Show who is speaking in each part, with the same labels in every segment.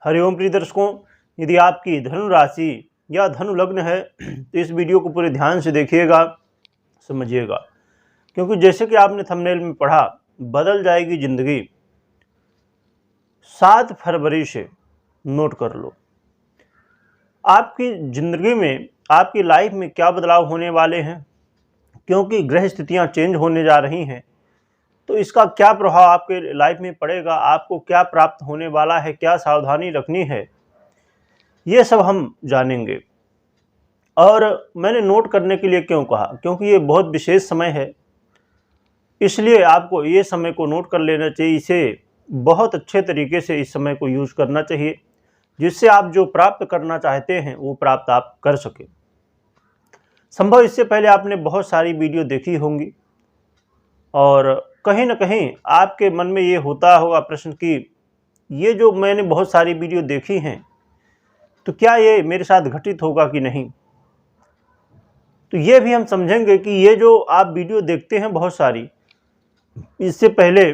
Speaker 1: हरिओम प्रिय दर्शकों, यदि आपकी धनु राशि या धनु लग्न है तो इस वीडियो को पूरे ध्यान से देखिएगा, समझिएगा, क्योंकि जैसे कि आपने थंबनेल में पढ़ा, बदल जाएगी जिंदगी। 7 फरवरी से नोट कर लो, आपकी जिंदगी में, आपकी लाइफ में क्या बदलाव होने वाले हैं, क्योंकि ग्रह स्थितियां चेंज होने जा रही हैं। तो इसका क्या प्रभाव आपके लाइफ में पड़ेगा, आपको क्या प्राप्त होने वाला है, क्या सावधानी रखनी है, ये सब हम जानेंगे। और मैंने नोट करने के लिए क्यों कहा, क्योंकि ये बहुत विशेष समय है, इसलिए आपको ये समय को नोट कर लेना चाहिए। इसे बहुत अच्छे तरीके से इस समय को यूज करना चाहिए, जिससे आप जो प्राप्त करना चाहते हैं वो प्राप्त आप कर सकें। संभव इससे पहले आपने बहुत सारी वीडियो देखी होंगी और कहीं ना कहीं आपके मन में ये होता होगा प्रश्न कि ये जो मैंने बहुत सारी वीडियो देखी हैं, तो क्या ये मेरे साथ घटित होगा कि नहीं। तो ये भी हम समझेंगे कि ये जो आप वीडियो देखते हैं बहुत सारी, इससे पहले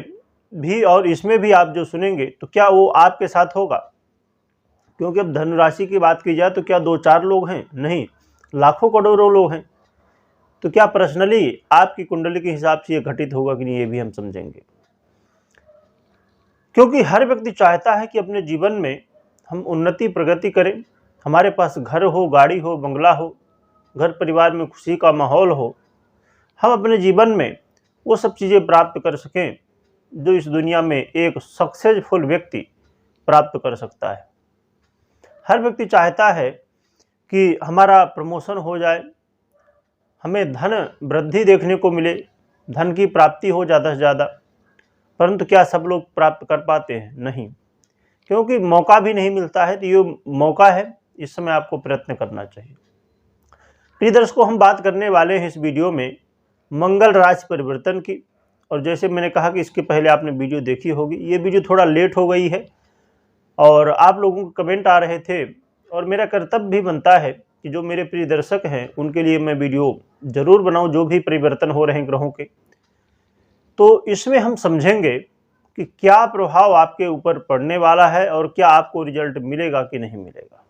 Speaker 1: भी और इसमें भी आप जो सुनेंगे, तो क्या वो आपके साथ होगा। क्योंकि अब धनुराशि की बात की जाए तो क्या 2-4 लोग हैं, नहीं, लाखों करोड़ों लोग हैं। तो क्या पर्सनली आपकी कुंडली के हिसाब से ये घटित होगा कि नहीं, ये भी हम समझेंगे। क्योंकि हर व्यक्ति चाहता है कि अपने जीवन में हम उन्नति प्रगति करें, हमारे पास घर हो, गाड़ी हो, बंगला हो, घर परिवार में खुशी का माहौल हो, हम अपने जीवन में वो सब चीज़ें प्राप्त कर सकें जो इस दुनिया में एक सक्सेसफुल व्यक्ति प्राप्त कर सकता है। हर व्यक्ति चाहता है कि हमारा प्रमोशन हो जाए, हमें धन वृद्धि देखने को मिले, धन की प्राप्ति हो ज़्यादा से ज़्यादा। परंतु क्या सब लोग प्राप्त कर पाते हैं? नहीं, क्योंकि मौका भी नहीं मिलता है। तो ये मौका है, इस समय आपको प्रयत्न करना चाहिए। प्रिय दर्शकों, हम बात करने वाले हैं इस वीडियो में मंगल राशि परिवर्तन की। और जैसे मैंने कहा कि इसके पहले आपने वीडियो देखी होगी, ये वीडियो थोड़ा लेट हो गई है और आप लोगों को कमेंट आ रहे थे, और मेरा कर्तव्य भी बनता है कि जो मेरे प्रिय दर्शक हैं उनके लिए मैं वीडियो ज़रूर बनाऊं, जो भी परिवर्तन हो रहे हैं ग्रहों के। तो इसमें हम समझेंगे कि क्या प्रभाव आपके ऊपर पड़ने वाला है और क्या आपको रिजल्ट मिलेगा कि नहीं मिलेगा।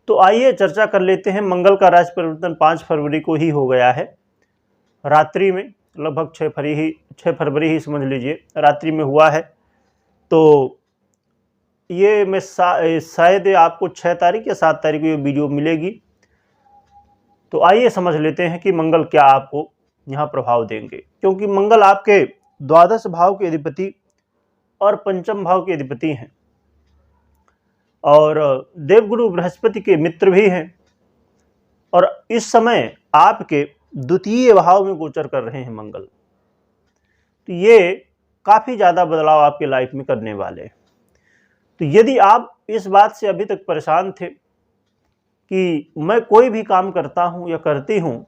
Speaker 1: तो आइए चर्चा कर लेते हैं। मंगल का राशि परिवर्तन 5 फरवरी को ही हो गया है, रात्रि में, लगभग 6 फरवरी ही समझ लीजिए, रात्रि में हुआ है। तो ये मैं शायद आपको 6 तारीख या 7 तारीख को ये वीडियो मिलेगी। तो आइए समझ लेते हैं कि मंगल क्या आपको यहाँ प्रभाव देंगे। क्योंकि मंगल आपके द्वादश भाव के अधिपति और पंचम भाव के अधिपति हैं और देवगुरु बृहस्पति के मित्र भी हैं, और इस समय आपके द्वितीय भाव में गोचर कर रहे हैं मंगल। तो ये काफ़ी ज़्यादा बदलाव आपके लाइफ में करने वाले हैं। तो यदि आप इस बात से अभी तक परेशान थे कि मैं कोई भी काम करता हूं या करती हूं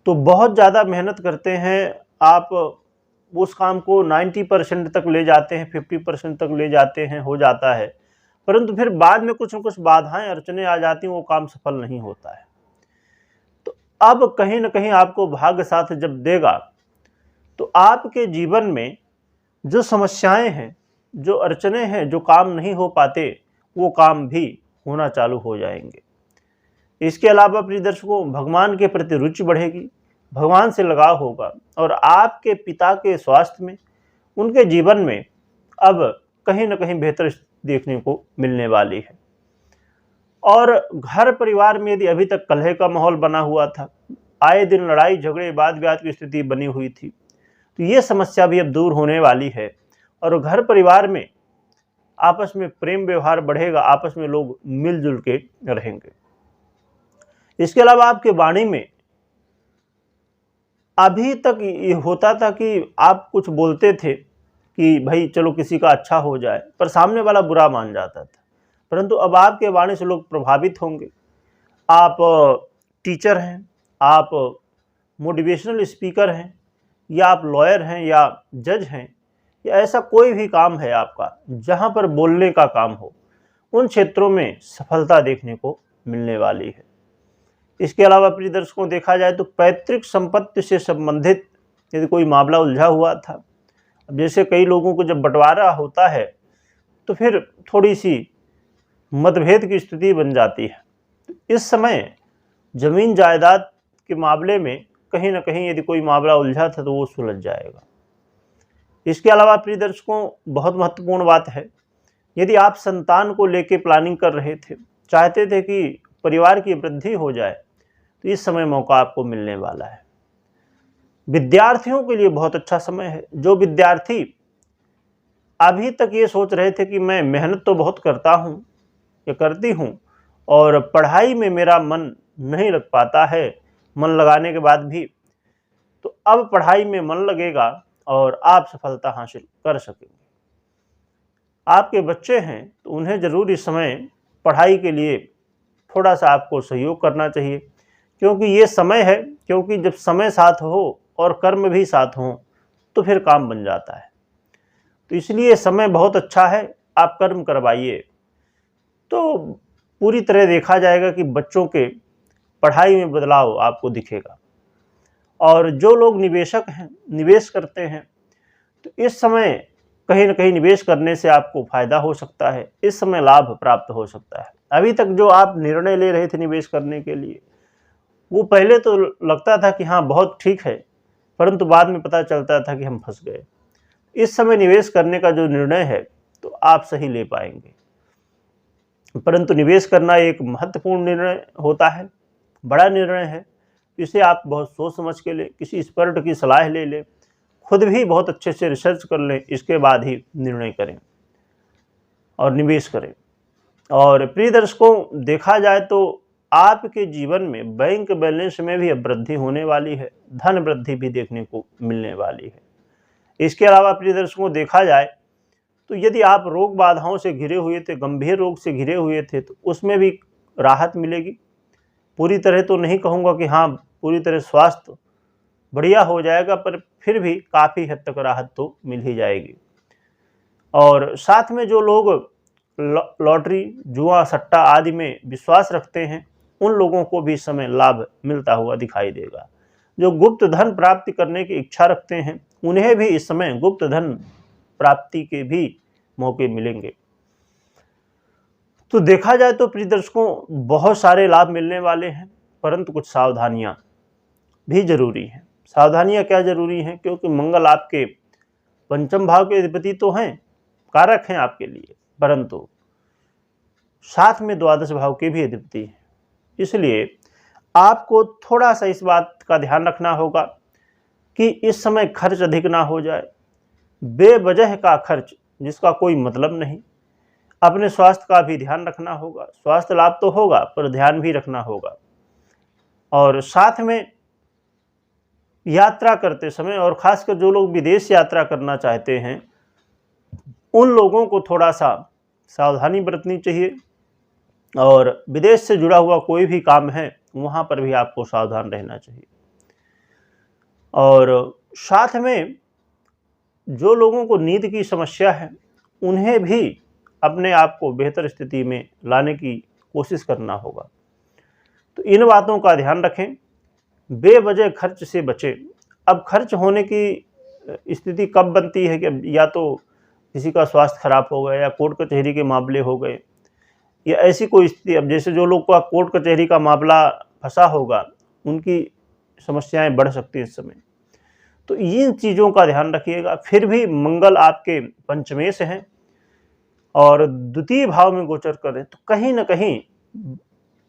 Speaker 1: तो बहुत ज़्यादा मेहनत करते हैं, आप उस काम को 90% तक ले जाते हैं, 50% तक ले जाते हैं, हो जाता है, परंतु फिर बाद में कुछ न कुछ बाधाएं, अड़चने आ जाती हैं, वो काम सफल नहीं होता है। तो अब कहीं ना कहीं आपको भाग्य साथ जब देगा तो आपके जीवन में जो समस्याएं हैं, जो अड़चने हैं, जो काम नहीं हो पाते, वो काम भी होना चालू हो जाएंगे। इसके अलावा प्रिय दर्शकों, भगवान के प्रति रुचि बढ़ेगी, भगवान से लगाव होगा, और आपके पिता के स्वास्थ्य में, उनके जीवन में अब कहीं ना कहीं बेहतर देखने को मिलने वाली है। और घर परिवार में यदि अभी तक कलह का माहौल बना हुआ था, आए दिन लड़ाई झगड़े वाद विवाद की स्थिति बनी हुई थी, तो ये समस्या भी अब दूर होने वाली है और घर परिवार में आपस में प्रेम व्यवहार बढ़ेगा, आपस में लोग मिलजुल के रहेंगे। इसके अलावा आपके वाणी में अभी तक ये होता था कि आप कुछ बोलते थे कि भाई चलो किसी का अच्छा हो जाए, पर सामने वाला बुरा मान जाता था, परंतु अब आपके वाणी से लोग प्रभावित होंगे। आप टीचर हैं, आप मोटिवेशनल स्पीकर हैं, या आप लॉयर हैं, या जज हैं, या ऐसा कोई भी काम है आपका जहां पर बोलने का काम हो, उन क्षेत्रों में सफलता देखने को मिलने वाली है। इसके अलावा प्रिय दर्शकों, देखा जाए तो पैतृक संपत्ति से संबंधित यदि कोई मामला उलझा हुआ था, अब जैसे कई लोगों को जब बंटवारा होता है तो फिर थोड़ी सी मतभेद की स्थिति बन जाती है। इस समय ज़मीन जायदाद के मामले में कहीं न कहीं यदि कोई मामला उलझा था तो वो सुलझ जाएगा। इसके अलावा प्रिय दर्शकों, बहुत महत्वपूर्ण बात है, यदि आप संतान को लेके प्लानिंग कर रहे थे, चाहते थे कि परिवार की वृद्धि हो जाए, तो इस समय मौका आपको मिलने वाला है। विद्यार्थियों के लिए बहुत अच्छा समय है। जो विद्यार्थी अभी तक ये सोच रहे थे कि मैं मेहनत तो बहुत करता हूँ या करती हूँ और पढ़ाई में मेरा मन नहीं लग पाता है, मन लगाने के बाद भी, तो अब पढ़ाई में मन लगेगा और आप सफलता हासिल कर सकेंगे। आपके बच्चे हैं तो उन्हें ज़रूर इस समय पढ़ाई के लिए थोड़ा सा आपको सहयोग करना चाहिए, क्योंकि ये समय है, क्योंकि जब समय साथ हो और कर्म भी साथ हों तो फिर काम बन जाता है। तो इसलिए समय बहुत अच्छा है, आप कर्म करवाइए तो पूरी तरह देखा जाएगा कि बच्चों के पढ़ाई में बदलाव आपको दिखेगा। और जो लोग निवेशक हैं, निवेश करते हैं, तो इस समय कहीं न कहीं निवेश करने से आपको फ़ायदा हो सकता है, इस समय लाभ प्राप्त हो सकता है। अभी तक जो आप निर्णय ले रहे थे निवेश करने के लिए, वो पहले तो लगता था कि हाँ बहुत ठीक है, परंतु बाद में पता चलता था कि हम फंस गए। इस समय निवेश करने का जो निर्णय है तो आप सही ले पाएंगे, परंतु निवेश करना एक महत्वपूर्ण निर्णय होता है, बड़ा निर्णय है। इसे आप बहुत सोच समझ के लें, किसी एक्सपर्ट की सलाह ले लें, खुद भी बहुत अच्छे से रिसर्च कर लें, इसके बाद ही निर्णय करें और निवेश करें। और प्रिय दर्शकों, देखा जाए तो आपके जीवन में बैंक बैलेंस में भी अब वृद्धि होने वाली है, धन वृद्धि भी देखने को मिलने वाली है। इसके अलावा प्रिय दर्शकों, देखा जाए तो यदि आप रोग बाधाओं से घिरे हुए थे, गंभीर रोग से घिरे हुए थे, तो उसमें भी राहत मिलेगी। पूरी तरह तो नहीं कहूँगा कि हाँ पूरी तरह स्वास्थ्य बढ़िया हो जाएगा, पर फिर भी काफ़ी हद तक राहत तो मिल ही जाएगी। और साथ में जो लोग लॉटरी, जुआ, सट्टा आदि में विश्वास रखते हैं, उन लोगों को भी इस समय लाभ मिलता हुआ दिखाई देगा। जो गुप्त धन प्राप्ति करने की इच्छा रखते हैं, उन्हें भी इस समय गुप्त धन प्राप्ति के भी मौके मिलेंगे। तो देखा जाए तो प्रिय दर्शकों, बहुत सारे लाभ मिलने वाले हैं, परंतु कुछ सावधानियां भी जरूरी हैं। सावधानियां क्या जरूरी हैं? क्योंकि मंगल आपके पंचम भाव के अधिपति तो हैं, कारक हैं आपके लिए, परंतु साथ में द्वादश भाव के भी अधिपति हैं। इसलिए आपको थोड़ा सा इस बात का ध्यान रखना होगा कि इस समय खर्च अधिक ना हो जाए, बेवजह का खर्च जिसका कोई मतलब नहीं। अपने स्वास्थ्य का भी ध्यान रखना होगा, स्वास्थ्य लाभ तो होगा पर ध्यान भी रखना होगा। और साथ में यात्रा करते समय, और खासकर जो लोग विदेश यात्रा करना चाहते हैं, उन लोगों को थोड़ा सा सावधानी बरतनी चाहिए। और विदेश से जुड़ा हुआ कोई भी काम है वहाँ पर भी आपको सावधान रहना चाहिए। और साथ में जो लोगों को नींद की समस्या है, उन्हें भी अपने आप को बेहतर स्थिति में लाने की कोशिश करना होगा। तो इन बातों का ध्यान रखें, बेवजह खर्च से बचें। अब खर्च होने की स्थिति कब बनती है कि या तो किसी का स्वास्थ्य खराब हो गया, या कोर्ट कचहरी के मामले हो गए, या ऐसी कोई स्थिति। अब जैसे जो लोग का कोर्ट कचहरी का मामला फंसा होगा, उनकी समस्याएं बढ़ सकती हैं इस समय। तो इन चीज़ों का ध्यान रखिएगा। फिर भी मंगल आपके पंचमें से हैं और द्वितीय भाव में गोचर कर रहे हैं, तो कहीं ना कहीं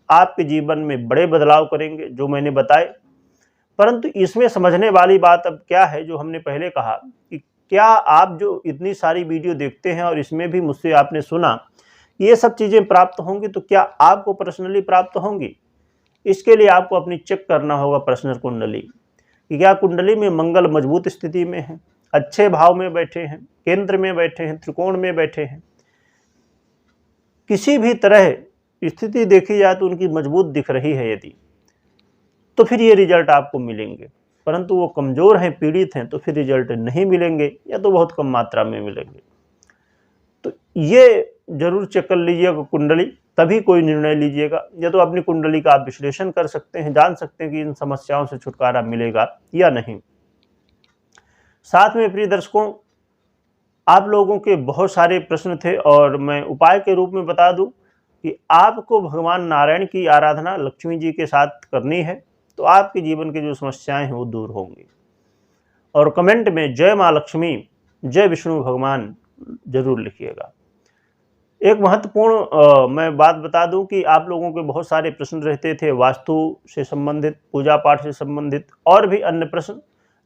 Speaker 1: आपके जीवन में बड़े बदलाव करेंगे जो मैंने बताए। परंतु इसमें समझने वाली बात अब क्या है, जो हमने पहले कहा कि क्या आप जो इतनी सारी वीडियो देखते हैं और इसमें भी मुझसे आपने सुना ये सब चीज़ें प्राप्त होंगी, तो क्या आपको पर्सनली प्राप्त होंगी? इसके लिए आपको अपनी चेक करना होगा पर्सनल कुंडली कि क्या कुंडली में मंगल मजबूत स्थिति में है, अच्छे भाव में बैठे हैं, केंद्र में बैठे हैं, त्रिकोण में बैठे हैं। किसी भी तरह स्थिति देखी जाए तो उनकी मजबूत दिख रही है यदि, तो फिर ये रिजल्ट आपको मिलेंगे। परंतु वो कमज़ोर हैं, पीड़ित हैं, तो फिर रिजल्ट नहीं मिलेंगे या तो बहुत कम मात्रा में मिलेंगे। तो ये जरूर चेक कर लीजिएगा कुंडली, तभी कोई निर्णय लीजिएगा। या तो अपनी कुंडली का आप विश्लेषण कर सकते हैं, जान सकते हैं कि इन समस्याओं से छुटकारा मिलेगा या नहीं। साथ में प्रिय दर्शकों, आप लोगों के बहुत सारे प्रश्न थे और मैं उपाय के रूप में बता दूं कि आपको भगवान नारायण की आराधना लक्ष्मी जी के साथ करनी है, तो आपके जीवन की जो समस्याएं हैं वो दूर होंगी। और कमेंट में जय माँ लक्ष्मी, जय विष्णु भगवान जरूर लिखिएगा। एक महत्वपूर्ण मैं बात बता दूं कि आप लोगों के बहुत सारे प्रश्न रहते थे वास्तु से संबंधित, पूजा पाठ से संबंधित और भी अन्य प्रश्न,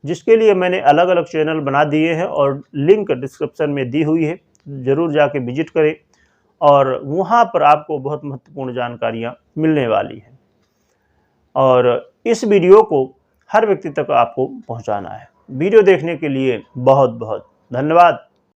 Speaker 1: जिसके लिए मैंने अलग अलग चैनल बना दिए हैं और लिंक डिस्क्रिप्शन में दी हुई है, ज़रूर जाके विजिट करें और वहाँ पर आपको बहुत महत्वपूर्ण जानकारियाँ मिलने वाली हैं। और इस वीडियो को हर व्यक्ति तक आपको पहुँचाना है। वीडियो देखने के लिए बहुत बहुत धन्यवाद।